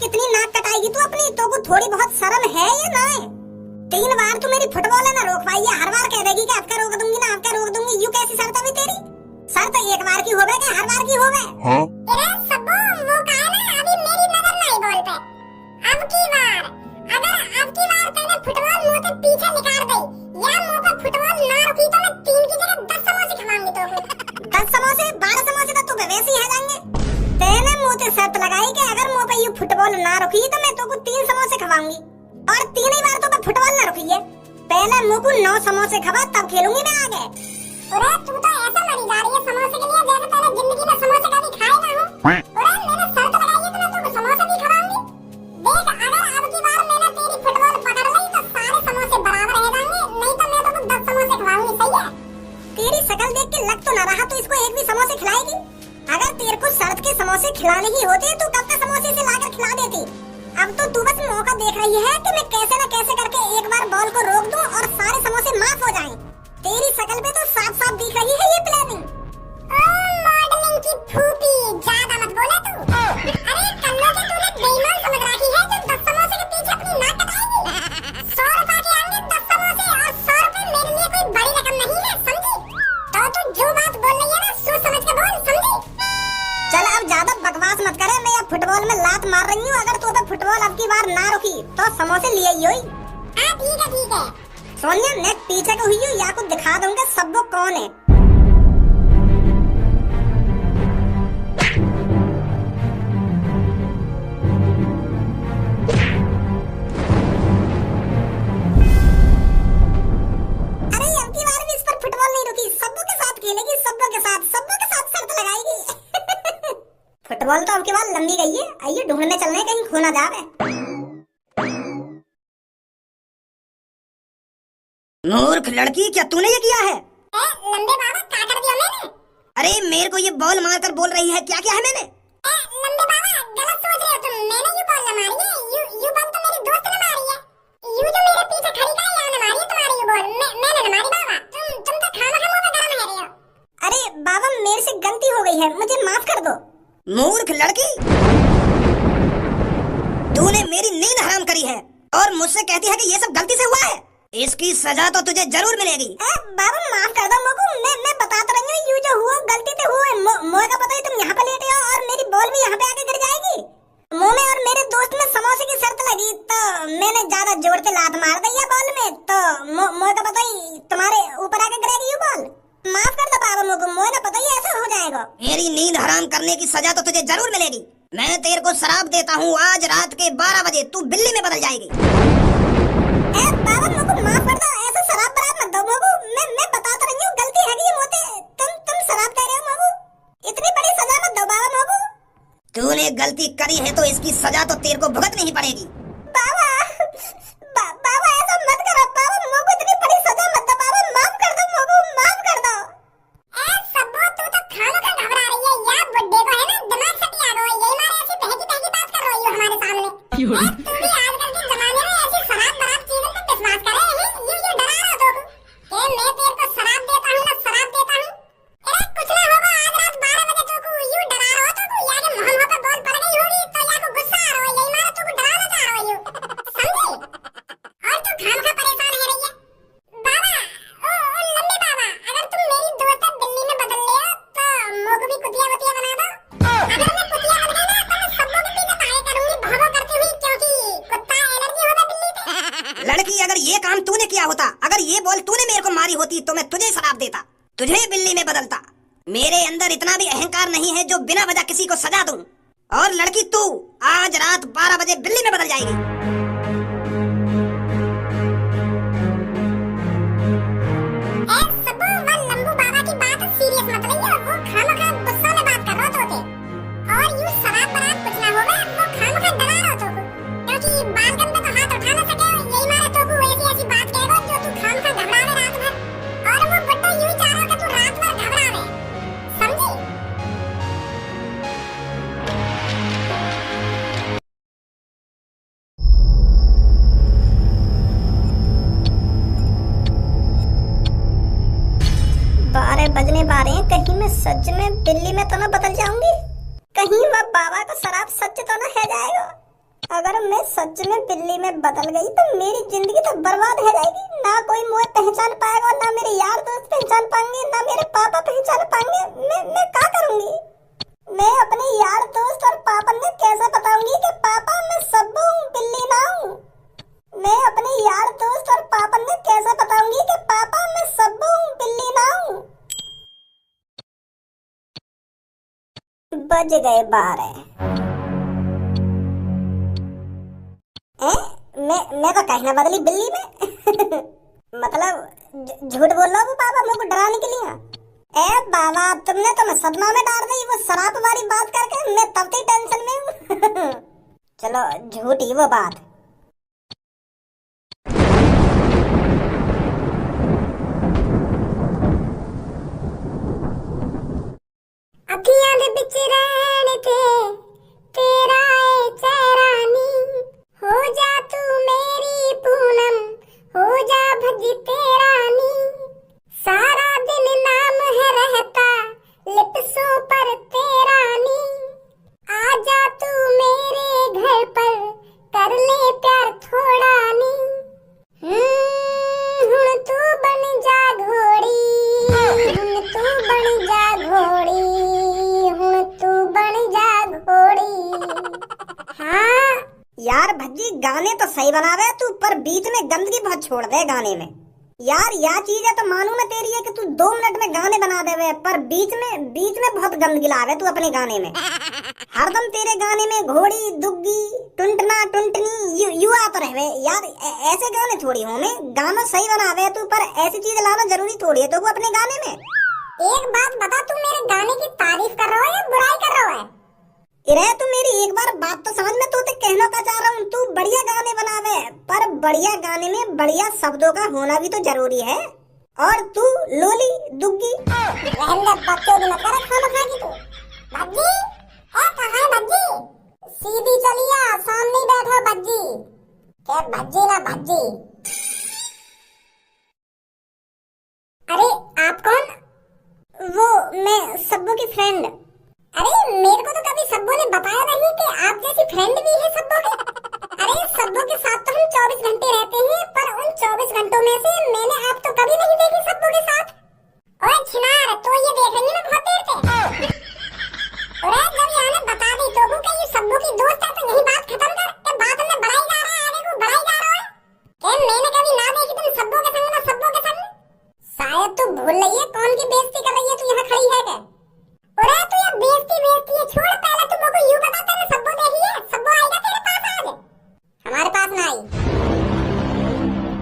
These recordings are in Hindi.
कितनी नाक कटाएगी तू अपनी? तो को थोड़ी बहुत शर्म है या ना है? 3 बार तू मेरी फुटबॉल है ना रोक पाई है, हर बार कह देगी कि आपका रोक दूंगी ना, आपका रोक दूंगी। यू कैसी शर्त है तेरी? शर्त एक बार की होवे कि हर बार की होवे? अरे सब्बू वो कहा ना, अभी मेरी नजर नहीं बॉल पे। अब की बार तूने फुटबॉल मुंह के पीछे निकाल दी या मुंह पे फुटबॉल ना रुकी तो मैं 3 की जगह 10 समोसे खिलाऊंगी तो। 10 समोसे 12 समोसे तो तू वैसे ही है जाएंगे। तेने मुंह पे शर्त लगाई कि अगर मुंह पे यू फुटबॉल ना रुकी तो मैं तो को 3 समोसे खवाऊंगी, और 3 ही बार तो पे फुटबॉल ना रुकी है। पहले मुंह को 9 समोसे खवा, तब खेलूंगी मैं आगे। अरे तू तो ऐसा मरी जा रही है समोसे के लिए जैसे पहले जिंदगी में समोसे कभी खाए ना हो। अरे मैंने शर्त लगाई है तो मैं तुमको समोसे भी खवाऊंगी। देख अगर अब की बार मैंने तेरी फुटबॉल पकड़ ली तो सारे समोसे बराबर रह जाएंगे, नहीं तो मैं तो 10 समोसे खवाऊंगी, सही है? तेरी शक्ल देख के लग तो ना रहा तो इसको एक भी समोसे खिलाएगी। अगर तेरे को शर्त के समोसे खिलाने ही होते तो कब तक समोसे से लाकर खिला देती। अब तो तू बस मौका देख रही है कि मैं कैसे न कैसे करके एक बार बॉल को रोक दूं और सारे समोसे माफ हो जाएं। तेरी शक्ल पे तो साफ साफ दिख रही है ये प्लानिंग। मॉडलिंग की फूफी, ज्यादा मत बोले तू। अरे कन्नों के तूने बेईमान समझ रखी है जो 10 समोसे के पीछे अपनी नाक कटाएगी। 100 रुपए के आएंगे 10 समोसे, और 100 रुपए मेरे लिए कोई बड़ी रकम नहीं है, समझी? तो तू जो बात बोल रही है ना सोच समझ के बोल, समझी? चल अब ज्यादा बकवास मत करे, मैं अब फुटबॉल में लात मार रही हूँ। अगर तू फुटबॉल अब की बार ना रुकी तो समोसे लिए ही होई। हाँ ठीक है। सोनिया नेट पीछे को हुई हूँ या कुछ दिखा दूंगा सबको कौन है। अरे अब की बार भी इस पर फुटबॉल नहीं रुकी, सबों के साथ खेलेगी, सबों के साथ शर्त लगाएगी। फुटबॉल तो अब की बार लंबी गई है, आइए ढूंढने चलने कहीं खो ना जावे। मूर्ख लड़की, क्या तूने ये किया है? लंबे बाबा क्या कर दिया मैंने? अरे मेरे को ये बॉल मारकर बोल रही है, क्या क्या है मैंने? लंबे बाबा गलत सोच रहे हो तुम, मैंने ये बॉल न मारी है, यू बॉल तो मेरी दोस्त ने मारी है। यू जो मेरे पीछे खड़ी था यहाँ ने मारी है तुम्हारी ये बॉल, मैंने न मारी बाबा। तुम तो खामा मुंह पे गरम है रहे हो। अरे बाबा मेरे से गलती हो गई है, मुझे माफ कर दो। मूर्ख लड़की, तूने मेरी नींद हराम करी है और मुझसे कहती है कि ये सब गलती से हुआ है। इसकी सजा तो तुझे जरूर मिलेगी। बाबा माफ कर दो मुझको, मैं बता तो रही हूँ यू जो हुआ गलती से हुआ। मुझे का पता है तुम यहाँ पे लेटे हो और मेरी बॉल भी यहाँ पे आके गिर जाएगी। मुंह में और मेरे दोस्त में समोसे की शर्त लगी तो मैंने ज्यादा जोर से लात मार दी है बॉल में, तो मुझे का पता ही तुम्हारे ऊपर आके गिरेगी यू बॉल। माफ कर दो बाबा मुझको, मुझे ना पता ही ऐसा हो जाएगा। मेरी नींद हराम करने की सजा तो तुझे जरूर मिलेगी। मैं तेरे को शराब देता हूँ, आज रात के 12 बजे तू बिल्ली में बदल जाएगी। बाबा मुझको माफ कर दो, ऐसा शराब बराब मत दो मुझको, मैं बता तो रही हूँ गलती है ये मोते, तुम शराब दे रहे हो मुझको, इतनी बड़ी सजा मत दो बाबा मुझको। तूने गलती करी है तो इसकी सजा तो तेरे को भुगतनी ही पड़ेगी। बाबा बाबा ऐसा मत करो बाबा, मुझको इतनी बड़ी सजा मत दो बाबा, माफ कर दो मुझको, माफ कर दो। सब्बू तू तो खामा का घबरा रही है, या बुड्ढे को है ना दिमाग सटिया गो, यही मारे ऐसी बहकी बात कर रही हो हमारे सामने। तू भी आजकल के जमाने में ऐसी शराब बराब चीजों में विश्वास कर रहे हैं, ये डरा रहा तो कि मैं तेरे को शराब देता हूँ ना शराब देता हूँ। अरे कुछ ना होगा, आज रात 12 बजे तू यू डरा रहा हो तो या के मोहन पे बॉल पड़ गई होगी तो या को गुस्सा आ रहा हो, यही मारे तू डराना चाह रहा हो यू, समझी? और तू खाम खा परेशान है रही है। बाबा ओ लंबे बाबा, अगर तुम मेरी दोस्त बिल्ली में बदल ले तो मोको भी कुतिया वतिया बना दो। अगर मैं कुतिया बन गई ना तो मैं सबको के पीछे भागे करूंगी भागो करती हुई, क्योंकि कुत्ता एलर्जी होता बिल्ली पे। लड़की अगर ये काम तूने किया होता, अगर ये बॉल तूने मेरे को मारी होती तो मैं तुझे शराब देता, तुझे बिल्ली में बदलता। मेरे अंदर इतना भी अहंकार नहीं है जो बिना वजह किसी को सजा दूं। और लड़की तू आज रात 12 बजे बिल्ली में बदल जाएगी। सब्बू वो लंबू बाबा की बात सीरियस मत लइयो, वो खामखा गुस्सा में बात कर रहा होते और यू शराब बराब कुछ ना होवे, वो खामखा डरा रहा तो क्योंकि बालकन पे तो हाथ उठा ना सके, यही मारे तो वो ऐसी बात कहेगा जो तू खामखा घबरावे रात भर, और वो बुड्ढा यूं ही चाह रहा कि तू रात भर घबरावे, समझी? बजने पा रहे हैं, कहीं मैं सच में दिल्ली में तो ना बदल जाऊंगी, कहीं वह बाबा का शराब सच तो ना है जाएगा। अगर मैं सच में बिल्ली में बदल गई तो मेरी जिंदगी तो बर्बाद हो जाएगी। ना कोई मुझे पहचान पाएगा, ना मेरे यार दोस्त पहचान पाएंगे, ना मेरे पापा पहचान पाएंगे। मैं क्या करूंगी? मैं अपने यार दोस्त और पापा ने कैसे बताऊंगी कि पापा मैं सब्बू हूँ, बिल्ली ना हूँ? मैं अपने यार दोस्त और पापा ने कैसे बताऊंगी कि पापा मैं सब्बू हूँ, बिल्ली ना हूँ? बज गए 12। मैं तो कहना बदली बिल्ली में। मतलब झूठ बोल रहा हूँ पापा, मुझको डराने के लिए। ए बाबा, तुमने तो मैं सदमा में डाल दी वो शराब वाली बात करके। मैं तब से टेंशन में हूँ। चलो झूठी वो बात। अखियां दे बिच रहन थे तेरा ए चेहरा नी, हो जा तू मेरी पूनम, हो जा भज तेरा नी। सारा दिन नाम है रहता लिप्सों पर तेरा नी, आ जा तू मेरे घर पर कर ले प्यार थोड़ा नी। हुण तू बन जा घोड़ी, हुण तू बन जा घोड़ी, हुण तू बन जा घोड़ी। हाँ यार भज्जी, गाने तो सही बनावे तू, पर बीच में गंदगी बहुत छोड़ दे गाने में। यार या चीज है तो मानू मैं तेरी है कि तू 2 मिनट में गाने बना देवे, पर बीच में बहुत गंदगी लावे तू अपने गाने में। हरदम तेरे गाने में घोड़ी दुग्गी टुंटना टुंटनी यू आते रहे। यार ऐसे गाने थोड़ी हो में, गाना सही बनावे तू, पर ऐसी चीज लाना जरूरी थोड़ी है तो वो अपने गाने में। एक बात बता, तू मेरे गाने की तारीफ कर रहा है या बुराई कर रहा है? इरे तू मेरी एक बार बात तो समझ में, तो कहना का चाह रहा हूँ तू बढ़िया गाने बनावे, पर बढ़िया गाने में बढ़िया शब्दों का होना भी तो जरूरी है। और तू लोली दुग्गी बच्चों की नकर खाना की तू। भज्जी ए कहाँ है भज्जी? सीधी चलिया, सामने ही बैठो भज्जी। क्या भज्जी ना भज्जी? अरे आप कौन? वो मैं सब्बू की फ्रेंड। अरे मेरे को तो कभी सब्बू ने बताया नहीं कि आप जैसी फ्रेंड भी है सब्बू के। अरे सब्बू के साथ तो हम 24 घंटे रहते हैं, पर उन 24 घंटों में से मैंने आप तो कभी नहीं देखी सब्बू के साथ। ओए छिनार, तो ये देख रही है ना बहुत देर से। अरे जब यहाँ ने बता दी तो कि ये सब्बू की दोस्त है तो यही बात खत्म कर के बात में बढ़ाई जा रहा है, आगे को बढ़ाई जा रहा है। क्या मैंने कभी ना देखी तुम सब्बू के संग ना सब्बू के संग? शायद तू भूल रही है कौन की बेइज्जती कर रही है तू यहाँ खड़ी है क्या? अरे तू ये बेइज्जती है, छोड़ पहले तुम मुझको यूं बता, तूने सब्बू देखी है? सब्बू आएगा तेरे पास आज? हमारे पास ना आई।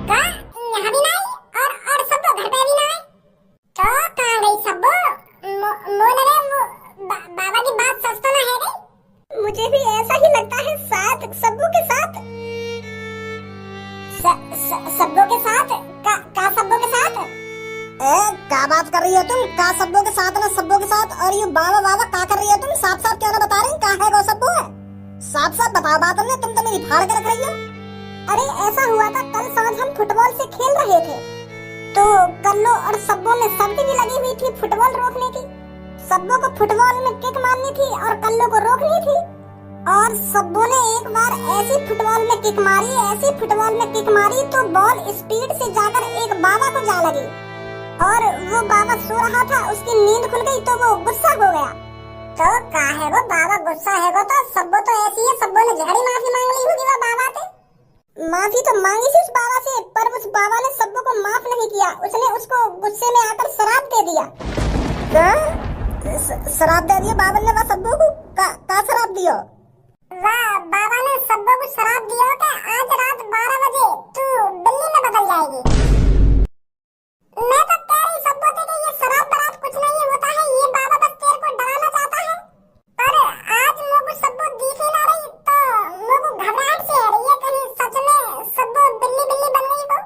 का यहाँ भी ना आई और सब्बू घर पे भी ना आई। तो कहाँ गई सब्बू? मोल रे बाबा की बात सच तो ना है गई? मुझे भी ऐसा ही लगता है, शायद सब्बू के साथ। सब्बू के साथ? का सब्बू के साथ? क्या बात कर रही हो तुम? का सब्बू के साथ ना सब्बू के साथ? और ये बाबा बाबा क्या कर रही हो तुम? साफ साफ क्यों ना बता रही कहाँ है वो सब्बू है? साफ साफ बताओ बात ने, तुम तो मेरी फाड़ के रख रही हो। अरे ऐसा हुआ था, कल सांझ हम फुटबॉल से खेल रहे थे तो कल्लो और सब्बू में शर्त भी लगी हुई थी फुटबॉल रोकने की। सब्बू को फुटबॉल में किक मारनी थी और कल्लो को रोकनी थी। और सब्बू ने एक बार ऐसी फुटबॉल में किक मारी, ऐसी फुटबॉल में किक मारी तो बॉल स्पीड से जाकर एक बाबा को जा लगी और वो बाबा सो रहा था, उसकी नींद खुल गई तो वो गुस्सा हो गया। तो का है वो बाबा गुस्सा है वो? तो सब्बू तो ऐसी है, सब्बू ने झगड़ी माफी मांग ली होगी वो बाबा से। माफी तो मांगी थी उस बाबा से, पर उस बाबा ने सब्बू को माफ नहीं किया। उसने उसको गुस्से में आकर शराब दे दिया। शराब दे दिया बाबा ने सब्बू को? का शराब दिया? वाह, बाबा ने सब्बू को शराब दिया कि आज रात 12 बजे तू बिल्ली में बदल जाएगी। मैं तो कह रही सब्बू से कि ये शराब बरात कुछ नहीं होता है, ये बाबा बस तेरे को डराना चाहता है। पर आज मुझको सब्बू दिख ही ना रही तो मुझको घबराहट सी आ रही है, कहीं सच में सब्बू बिल्ली बिल्ली बन गई हो।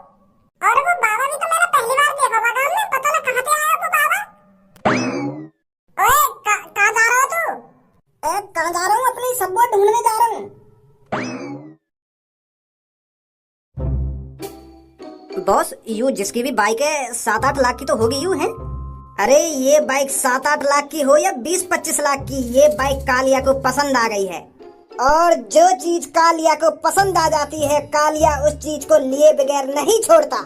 और वो बाबा भी तो मैंने पहली बार देखा होगा गांव में, पता ना कहाँ से आया वो बाबा। ओए कहाँ जा रहा हो तू? कहाँ जा रहा हूँ? अपनी सब्बू ढूंढने जा रहा हूँ। बॉस, यू जिसकी भी बाइक है 7-8 लाख की तो होगी यू है? अरे ये बाइक 7-8 लाख की हो या 20-25 लाख की, ये बाइक कालिया को पसंद आ गई है। और जो चीज कालिया को पसंद आ जाती है, कालिया उस चीज को लिए बगैर नहीं छोड़ता।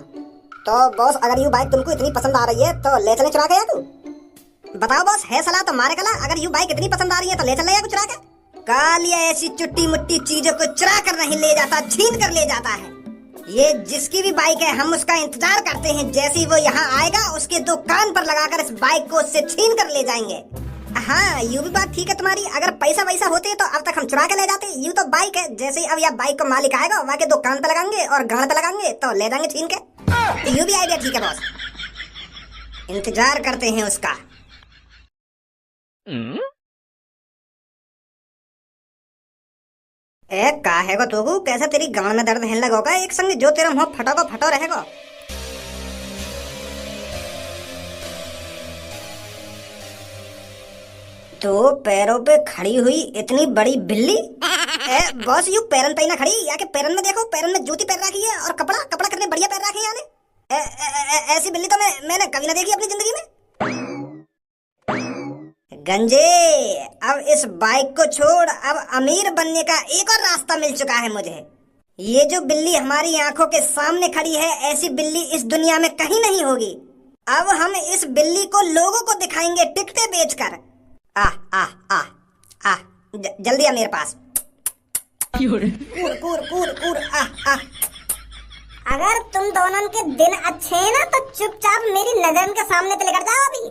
तो बॉस, अगर यू बाइक तुमको इतनी पसंद आ रही है तो ले चले चुरा के या तू? बताओ बॉस, है सलाह तो मारे कला। अगर यू बाइक इतनी पसंद आ रही है तो ले चले या चुरा के? कालिया ऐसी चुट्टी मुट्टी चीजों को चुरा कर नहीं ले जाता, छीन कर ले जाता है। ये जिसकी भी बाइक है, हम उसका इंतजार करते हैं। जैसे ही वो यहाँ आएगा, उसके दो कान पर लगाकर इस बाइक को उससे छीन कर ले जाएंगे। हाँ, यूं भी बात ठीक है तुम्हारी। अगर पैसा वैसा होते तो अब तक हम चुरा के ले जाते। यूं तो बाइक है, जैसे ही अब यह बाइक को मालिक आएगा, वहाँ के दो कान पे लगाएंगे और गांड पे लगाएंगे तो ले जाएंगे छीन के। तो यूं भी आइडिया ठीक है बॉस, इंतजार करते हैं उसका। ए काहे को तू कैसा तेरी गांड में दर्द है लगोगा? एक संग जो तेरा मुंह फटो को फटो रहेगा। तो पैरों पे खड़ी हुई इतनी बड़ी बिल्ली। बॉस, यू पैरन पे ना खड़ी, या के पैरन में देखो, पैरन में जूती पहन रखी है और कपड़ा कपड़ा कितने बढ़िया पहन रखी है यानी। ऐसी बिल्ली तो मैंने कभी ना देखी अपनी जिंदगी में। गंजे, अब इस बाइक को छोड़, अब अमीर बनने का एक और रास्ता मिल चुका है मुझे। ये जो बिल्ली हमारी आंखों के सामने खड़ी है, ऐसी बिल्ली इस दुनिया में कहीं नहीं होगी। अब हम इस बिल्ली को लोगों को दिखाएंगे टिकटें बेचकर। जल्दी आ मेरे पास। कूर कूर कूर कूर। अगर तुम दोनों के दिन अच्छे हैं ना, तो चुपचाप मेरी नजर के सामने से लेकर जाओ अभी।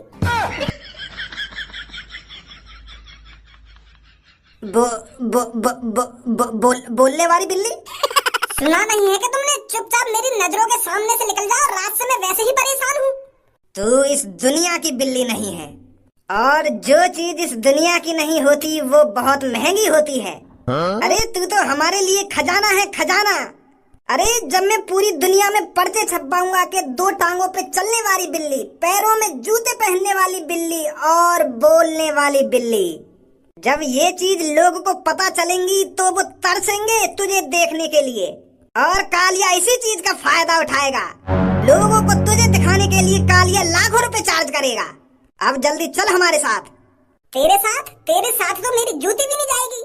बोलने वाली बिल्ली, सुना नहीं है कि तुमने? चुपचाप मेरी नजरों के सामने से निकल जाओ, रात से मैं वैसे ही परेशान हूँ। तू इस दुनिया की बिल्ली नहीं है, और जो चीज इस दुनिया की नहीं होती वो बहुत महंगी होती है। अरे तू तो हमारे लिए खजाना है, खजाना। अरे जब मैं पूरी दुनिया में पर्चे छपवाऊंगा कि दो टांगों पे चलने वाली बिल्ली, पैरों में जूते पहनने वाली बिल्ली और बोलने वाली बिल्ली, जब ये चीज लोगों को पता चलेंगी तो वो तरसेंगे तुझे देखने के लिए। और कालिया इसी चीज का फायदा उठाएगा। लोगों को तुझे दिखाने के लिए कालिया लाखों रुपए चार्ज करेगा। अब जल्दी चल हमारे साथ। तेरे साथ? तेरे साथ तो मेरी जूती भी नहीं जाएगी।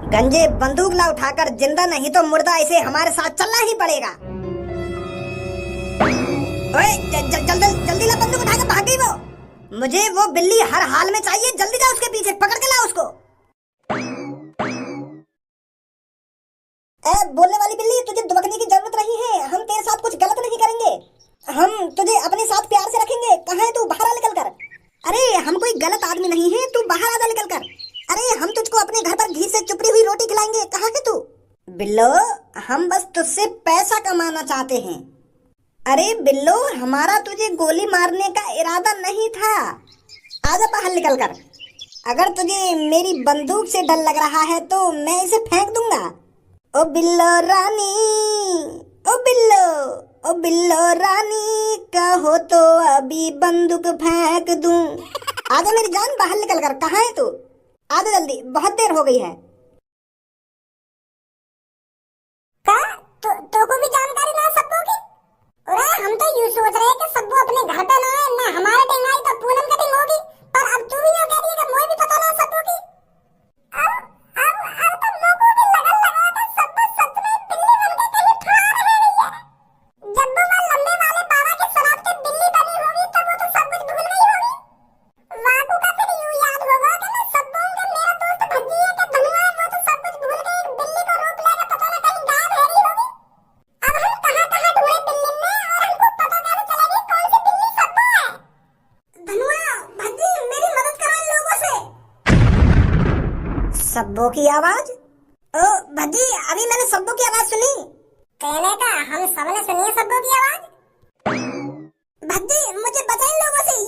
गंजे, बंदूक ला उठाकर, जिंदा नहीं तो मुर्दा, इसे हमारे साथ चलना ही पड़ेगा। ओए, जल्दी ला बंदूक उठाकर, भाग गई वो। मुझे वो बिल्ली हर हाल में चाहिए। जल्दी जा उसके पीछे, पकड़ के ला उसको। बोलने वाली बिल्ली, तुझे दुबकने की जरूरत नहीं है। हम तेरे साथ कुछ गलत नहीं करेंगे। हम तुझे अपने साथ प्यार से रखेंगे। कहाँ है तू? बाहर आ निकल कर। अरे हम कोई गलत आदमी नहीं है, तू बाहर आ निकल कर। अरे हम तुझको अपने घर पर घी से चुपड़ी हुई रोटी खिलाएंगे। कहाँ है तू? बिल्लो, हम बस तुझसे पैसा कमाना चाहते हैं। अरे बिल्लो, हमारा तुझे गोली मारने का इरादा नहीं था। आजा बाहर निकल कर। अगर तुझे मेरी बंदूक से डर लग रहा है तो मैं इसे फेंक दूंगा। ओ बिल्लो रानी, ओ बिल्लो, ओ बिल्लो रानी, कहो तो अभी बंदूक फेंक दूं। आजा मेरी जान, बाहर निकल कर। कहाँ है तू? आजा जल्दी, बहुत देर हो गई है। तो को भी जानकारी ना सबको की? अरे हम तो यूं सोच रहे कि सबको अपने घर पे ना आए ना, हमारे टेंग आई तो पूनम कटिंग होगी। पर अब तू भी यूं कह रही है कि मुझे भी पता ना सबको की। अब तो लोगों की लगन लगा तो सब सच में बिल्ली बन के कहीं फरार रह रही है। जब वो लंबे वाले बाबा के शराब से बिल्ली बनी होगी तो वो तो सब कुछ भूल गई होगी। वाकू का फिर यूं याद होगा कि मैं सब बोलूंगा मेरा दोस्त भज्जी है कि धनुआ, वो तो सब कुछ भूल गई। बिल्ली को रोक लेगा, पता ना कहीं गायब है रही होगी। अब हम कहाँ ढूंढे बिल्ली में, और हमको पता कैसे चलेगी कौन सी बिल्ली सबको है? धनुआ, भज्जी, मेरी मदद करो इन लोगों से। सब्बो की आवाज? ओ भज्जी, अभी मैंने सब्बो की आवाज सुनी। कहने का हम सबने सुनी है सब्बो की आवाज। भज्जी, मुझे बचा इन लोगों से।